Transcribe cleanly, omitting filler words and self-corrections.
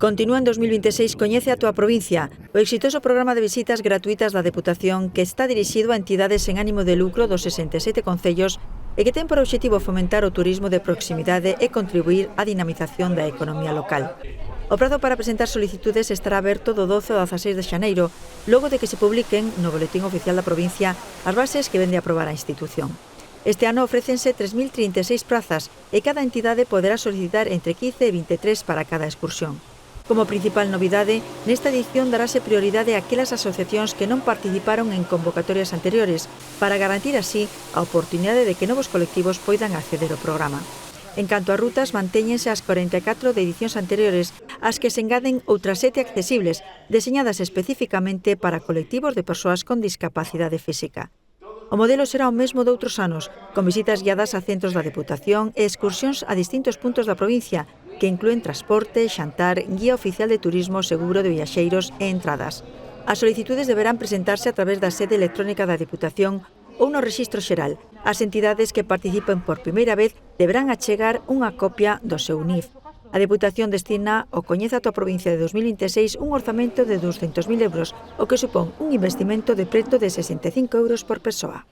Continúa en 2026 Coñece a túa provincia, o exitoso programa de visitas gratuitas da Deputación que está dirixido a entidades sen ánimo de lucro dos 67 concellos e que ten por obxectivo fomentar o turismo de proximidade e contribuir á dinamización da economía local. O prazo para presentar solicitudes estará aberto do 12 ao 16 de xaneiro, logo de que se publiquen no Boletín Oficial da provincia as bases que vende a aprobar a institución. Este ano ofrécense 3.036 prazas e cada entidade poderá solicitar entre 15 e 23 para cada excursión. Como principal novidade, nesta edición darase prioridade a aquelas asociacións que non participaron en convocatorias anteriores para garantir así a oportunidade de que novos colectivos poidan acceder ao programa. En canto a rutas, mantéñense as 44 de edicións anteriores, ás que se engaden outras 7 accesibles, deseñadas especificamente para colectivos de persoas con discapacidade física. O modelo será o mesmo de outros anos, con visitas guiadas a centros da Deputación e excursións a distintos puntos da provincia, que inclúen transporte, xantar, guía oficial de turismo, seguro de viaxeiros e entradas. As solicitudes deberán presentarse a través da sede electrónica da Deputación ou no Rexistro Xeral. As entidades que participen por primeira vez deberán achegar unha copia do seu NIF. A Deputación destina ao Coñece a túa provincia de 2026 un orzamento de 200.000 euros, o que supón un investimento de preto de 65 euros por persoa.